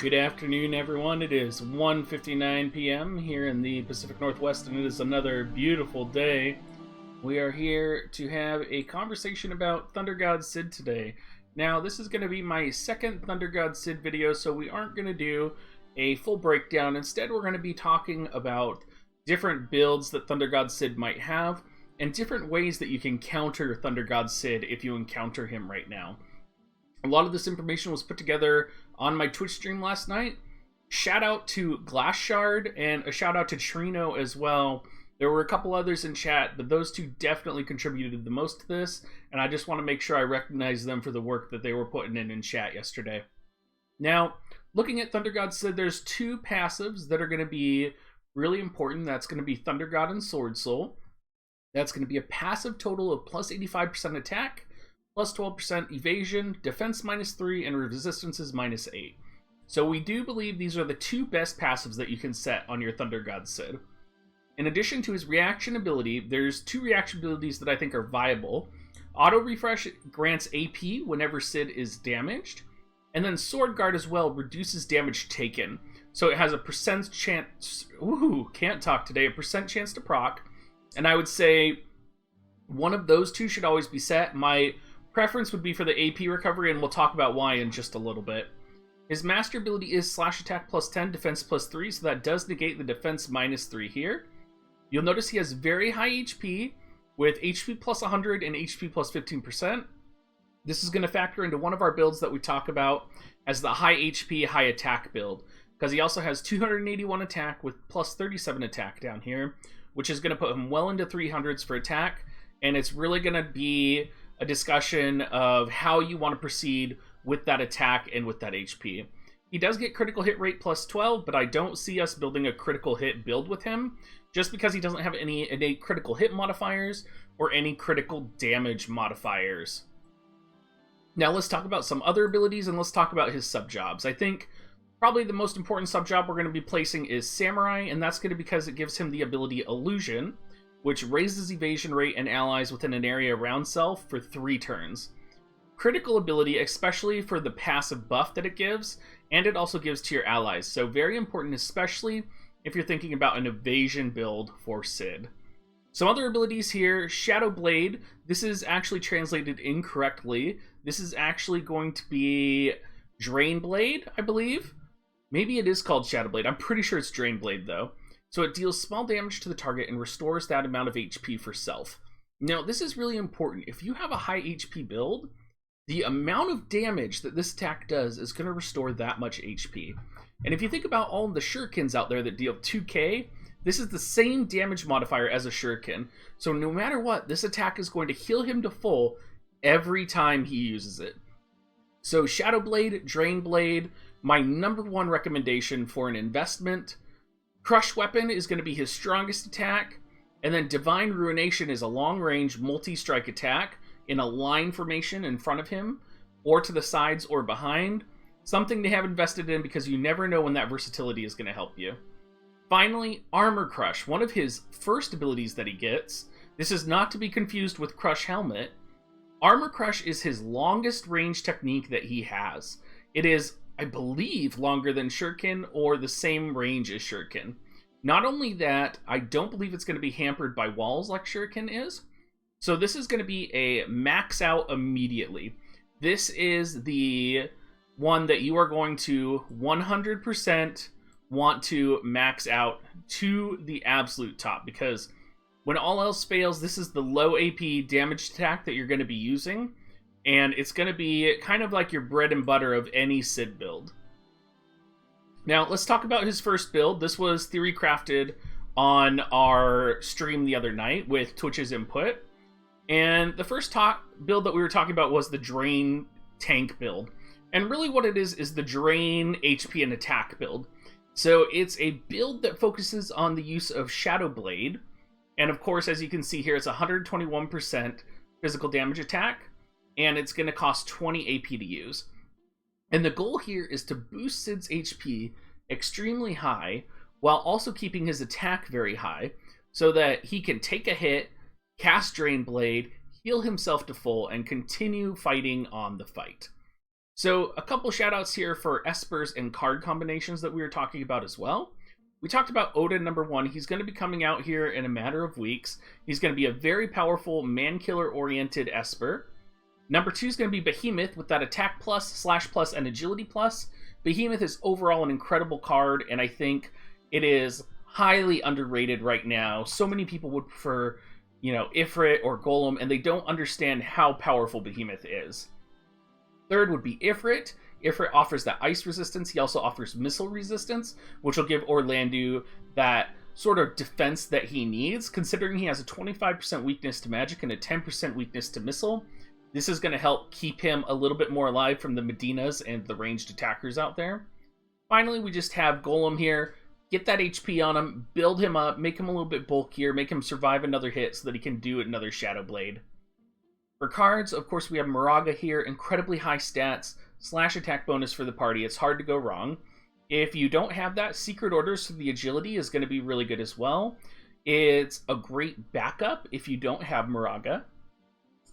Good afternoon, everyone. It is 1:59 p.m. here in the Pacific Northwest, and it is another beautiful day. We are here to have a conversation about Thundergod Cid today. Now, this is going to be my second Thundergod Cid video, so we aren't going to do a full breakdown. Instead, we're going to be talking about different builds that Thundergod Cid might have, and different ways that you can counter Thundergod Cid if you encounter him right now. A lot of this information was put together on my Twitch stream last night. Shout out to Glass Shard and a shout out to Trino as well. There were a couple others in chat, but those two definitely contributed the most to this, and I just want to make sure I recognize them for the work that they were putting in chat yesterday. Now, looking at Thundergod Cid, there's two passives that are going to be really important. That's going to be Thundergod and Sword Soul. That's going to be a passive total of plus 85% attack, plus 12% evasion, defense -3, and resistances -8. So we do believe these are the two best passives that you can set on your Thundergod Cid. In addition to his reaction ability, there's two reaction abilities that I think are viable. Auto Refresh grants AP whenever Cid is damaged, and then Sword Guard as well reduces damage taken. So it has a percent chance, can't talk today, a percent chance to proc, and I would say one of those two should always be set. My preference would be for the AP recovery, and we'll talk about why in just a little bit. His master ability is slash attack +10, defense +3, so that does negate the defense -3 here. You'll notice he has very high HP, with HP +100 and HP +15%. This is going to factor into one of our builds that we talk about as the high HP, high attack build, because he also has 281 attack with +37 attack down here, which is going to put him well into 300s for attack, and it's really going to be a discussion of how you want to proceed with that attack and with that HP. He does get critical hit rate +12, but I don't see us building a critical hit build with him, just because he doesn't have any innate critical hit modifiers or any critical damage modifiers. Now let's talk about some other abilities, and let's talk about his sub-jobs. I think probably the most important sub-job we're going to be placing is Samurai, and that's going to be because it gives him the ability Illusion, which raises evasion rate and allies within an area around self for 3 turns. Critical ability, especially for the passive buff that it gives, and it also gives to your allies, so very important, especially if you're thinking about an evasion build for Cid. Some other abilities here, Shadow Blade. This is actually translated incorrectly. This is actually going to be Drain Blade, I believe. Maybe it is called Shadow Blade. I'm pretty sure it's Drain Blade, though. So it deals small damage to the target and restores that amount of HP for self. Now, this is really important. If you have a high HP build, the amount of damage that this attack does is going to restore that much HP. And if you think about all the shurikens out there that deal 2k, this is the same damage modifier as a shuriken. So no matter what, this attack is going to heal him to full every time he uses it. So Shadow Blade, Drain Blade, my #1 recommendation for an investment. Crush Weapon is going to be his strongest attack, and then Divine Ruination is a long-range multi-strike attack in a line formation in front of him, or to the sides or behind. Something to have invested in because you never know when that versatility is going to help you. Finally, Armor Crush, one of his first abilities that he gets. This is not to be confused with Crush Helmet. Armor Crush is his longest range technique that he has. It is, I believe, longer than Shuriken or the same range as Shuriken. Not only that, I don't believe it's going to be hampered by walls like Shuriken is. So this is going to be a max out immediately. This is the one that you are going to 100% want to max out to the absolute top, because when all else fails, this is the low AP damage attack that you're going to be using, and it's going to be kind of like your bread and butter of any Cid build. Now, let's talk about his first build. This was theorycrafted on our stream the other night with Twitch's input, and the first build that we were talking about was the Drain Tank build. And really what it is the Drain HP and Attack build. So it's a build that focuses on the use of Shadow Blade, and of course, as you can see here, it's 121% physical damage attack, and it's going to cost 20 AP to use. And the goal here is to boost Cid's HP extremely high, while also keeping his attack very high, so that he can take a hit, cast Drain Blade, heal himself to full, and continue fighting on the fight. So a couple shout outs here for espers and card combinations that we were talking about as well. We talked about Odin number 1. He's going to be coming out here in a matter of weeks. He's going to be a very powerful man-killer oriented esper. Number 2 is going to be Behemoth with that attack plus, slash plus, and agility plus. Behemoth is overall an incredible card, and I think it is highly underrated right now. So many people would prefer, Ifrit or Golem, and they don't understand how powerful Behemoth is. Third would be Ifrit. Ifrit offers that ice resistance. He also offers missile resistance, which will give Orlandu that sort of defense that he needs, considering he has a 25% weakness to magic and a 10% weakness to missile. This is going to help keep him a little bit more alive from the Medinas and the ranged attackers out there. Finally, we just have Golem here. Get that HP on him, build him up, make him a little bit bulkier, make him survive another hit so that he can do another Shadow Blade. For cards, of course, we have Moraga here. Incredibly high stats, slash attack bonus for the party. It's hard to go wrong. If you don't have that, Secret Orders for the agility is going to be really good as well. It's a great backup if you don't have Moraga.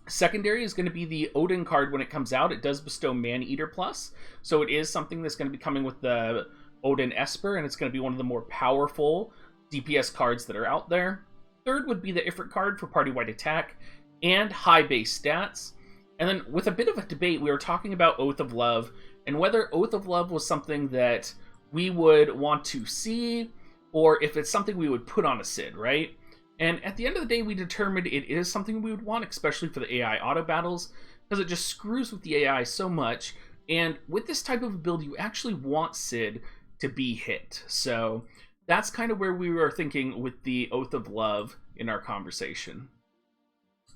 Secondary is going to be the Odin card when it comes out. It does bestow Man-Eater plus, so it is something that's going to be coming with the Odin Esper, and it's going to be one of the more powerful DPS cards that are out there. Third would be the Ifrit card for party-wide attack and high base stats. And then with a bit of a debate, we were talking about Oath of Love and whether Oath of Love was something that we would want to see or if it's something we would put on a Cid, right? And at the end of the day, we determined it is something we would want, especially for the AI auto battles, because it just screws with the AI so much. And with this type of build, you actually want Cid to be hit. So that's kind of where we were thinking with the Oath of Love in our conversation.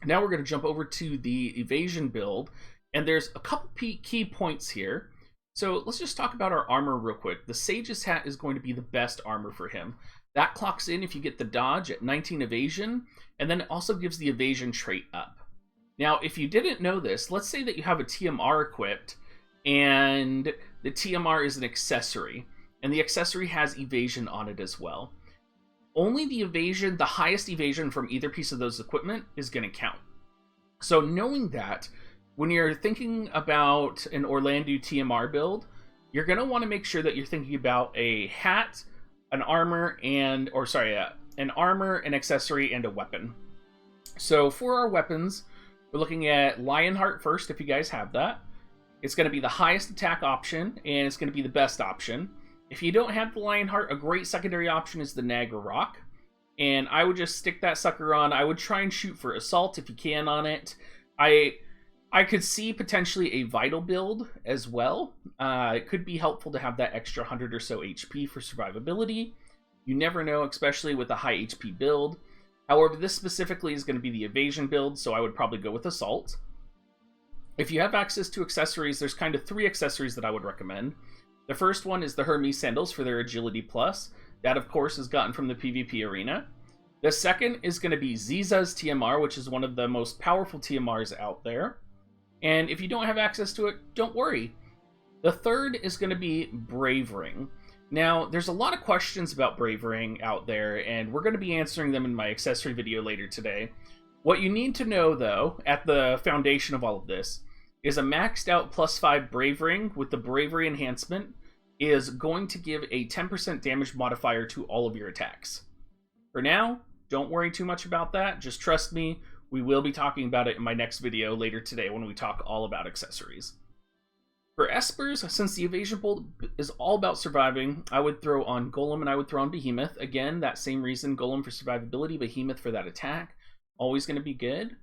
Now we're going to jump over to the Evasion build, and there's a couple key points here. So let's just talk about our armor real quick. The Sage's Hat is going to be the best armor for him. That clocks in if you get the dodge at 19 evasion, and then it also gives the evasion trait up. Now, if you didn't know this, let's say that you have a TMR equipped, and the TMR is an accessory, and the accessory has evasion on it as well. Only the evasion, the highest evasion from either piece of those equipment is going to count. So knowing that, when you're thinking about an Orlandu TMR build, you're going to want to make sure that you're thinking about a hat, an armor, an armor, an accessory, and a weapon. So for our weapons, we're looking at Lionheart first, if you guys have that. It's going to be the highest attack option, and it's going to be the best option. If you don't have the Lionheart, a great secondary option is the Niagara Rock. And I would just stick that sucker on. I would try and shoot for Assault if you can on it. I could see potentially a Vital build as well. It could be helpful to have that extra 100 or so HP for survivability. You never know, especially with a high HP build. However, this specifically is going to be the Evasion build, so I would probably go with Assault. If you have access to accessories, there's kind of 3 accessories that I would recommend. The first one is the Hermes Sandals for their Agility Plus. That, of course, is gotten from the PvP arena. The second is going to be Ziza's TMR, which is one of the most powerful TMRs out there. And if you don't have access to it, don't worry. The third is going to be Brave Ring. Now, there's a lot of questions about Brave Ring out there, and we're going to be answering them in my accessory video later today. What you need to know, though, at the foundation of all of this, is a maxed out +5 Brave Ring with the Bravery enhancement is going to give a 10% damage modifier to all of your attacks. For now, don't worry too much about that. Just trust me, we will be talking about it in my next video later today when we talk all about accessories. For Espers, since the Evasion build is all about surviving, I would throw on Golem and I would throw on Behemoth. Again, that same reason, Golem for survivability, Behemoth for that attack. Always going to be good.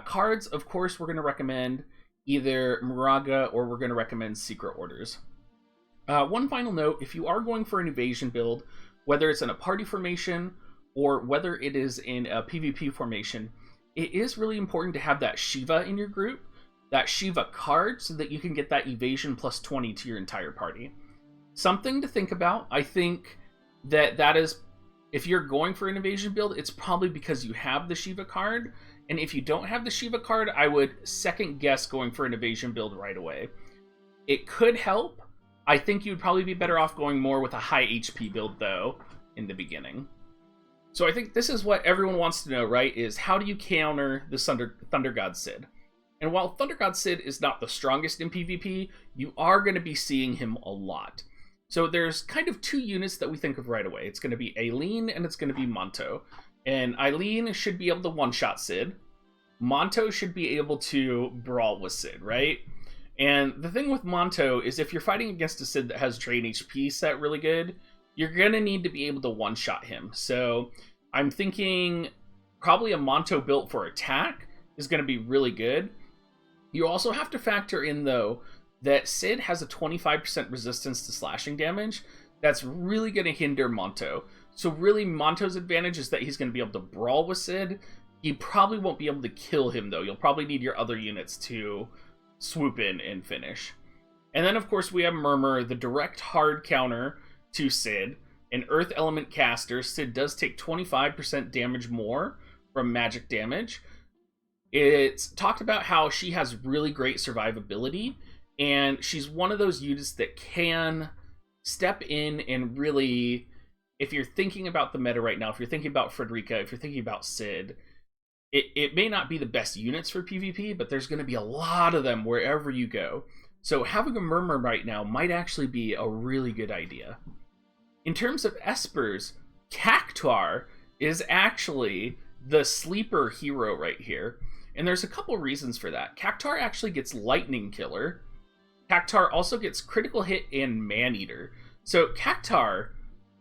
Cards, of course, we're going to recommend either Moraga or we're going to recommend Secret Orders. One final note, if you are going for an Evasion build, whether it's in a party formation or whether it is in a PvP formation, it is really important to have that Shiva in your group, that Shiva card, so that you can get that Evasion +20 to your entire party. Something to think about. I think that is, if you're going for an Evasion build, it's probably because you have the Shiva card, and if you don't have the Shiva card, I would second guess going for an Evasion build right away. It could help. I think you'd probably be better off going more with a high HP build, though, in the beginning. So I think this is what everyone wants to know, right? Is how do you counter the Thundergod Cid? And while Thundergod Cid is not the strongest in PvP, you are going to be seeing him a lot. So there's kind of two units that we think of right away. It's going to be Aileen and it's going to be Monto. And Aileen should be able to one-shot Cid. Monto should be able to brawl with Cid, right? And the thing with Monto is if you're fighting against a Cid that has Drain HP set really good, you're going to need to be able to one-shot him. So I'm thinking probably a Monto built for attack is going to be really good. You also have to factor in, though, that Cid has a 25% resistance to slashing damage. That's really going to hinder Monto. So really, Monto's advantage is that he's going to be able to brawl with Cid. You probably won't be able to kill him, though. You'll probably need your other units to swoop in and finish. And then, of course, we have Murmur, the direct hard counter to Cid. An Earth Element caster, Cid does take 25% damage more from magic damage. It's talked about how she has really great survivability, and she's one of those units that can step in and really, if you're thinking about the meta right now, if you're thinking about Frederica, if you're thinking about Cid, it may not be the best units for PvP, but there's going to be a lot of them wherever you go. So having a Murmur right now might actually be a really good idea. In terms of Espers, Cactuar is actually the sleeper hero right here. And there's a couple reasons for that. Cactuar actually gets Lightning Killer. Cactuar also gets Critical Hit and Man-Eater. So Cactuar,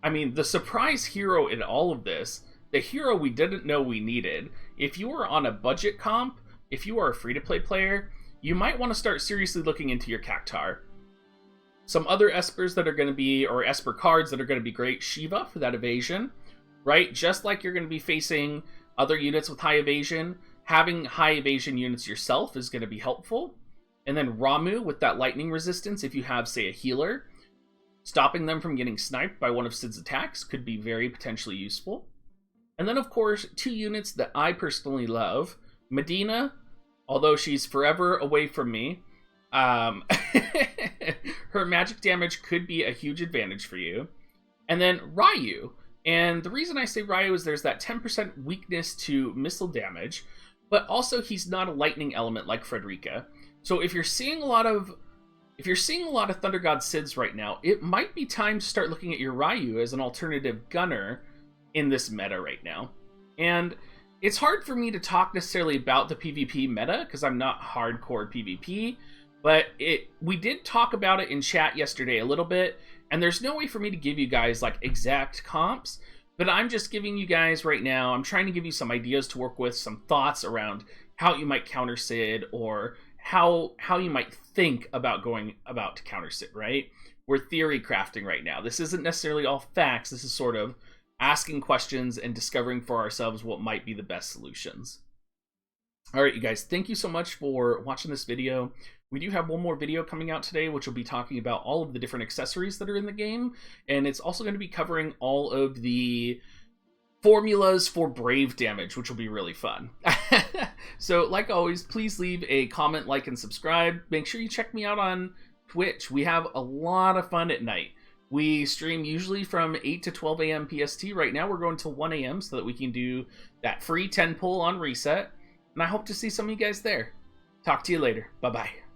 I mean, the surprise hero in all of this, the hero we didn't know we needed. If you were on a budget comp, if you are a free-to-play player, you might want to start seriously looking into your Cactuar. Some other Espers that are going to be, or Esper cards that are going to be great, Shiva for that evasion, right? Just like you're going to be facing other units with high evasion, having high evasion units yourself is going to be helpful. And then Ramu with that lightning resistance, if you have, say, a healer, stopping them from getting sniped by one of Cid's attacks could be very potentially useful. And then, of course, two units that I personally love. Medina, although she's forever away from me, her magic damage could be a huge advantage for you. And then Ryu. And the reason I say Ryu is there's that 10% weakness to missile damage, but also he's not a lightning element like Frederica. So if you're seeing a lot of Thundergod Cids right now, it might be time to start looking at your Ryu as an alternative gunner in this meta right now. And it's hard for me to talk necessarily about the PvP meta because I'm not hardcore PvP, but we did talk about it in chat yesterday a little bit, and there's no way for me to give you guys like exact comps. But I'm just giving you guys right now, I'm trying to give you some ideas to work with, some thoughts around how you might counter Cid, or how you might think about going about to counter Cid, right? We're theory crafting right now. This isn't necessarily all facts. This is sort of asking questions and discovering for ourselves what might be the best solutions. All right, you guys, thank you so much for watching this video. We do have one more video coming out today, which will be talking about all of the different accessories that are in the game, and it's also going to be covering all of the formulas for Brave damage, which will be really fun. So, like always, please leave a comment, like, and subscribe. Make sure you check me out on Twitch. We have a lot of fun at night. We stream usually from 8 to 12 a.m. PST. Right now, we're going till 1 a.m. so that we can do that free 10 pull on Reset, and I hope to see some of you guys there. Talk to you later. Bye-bye.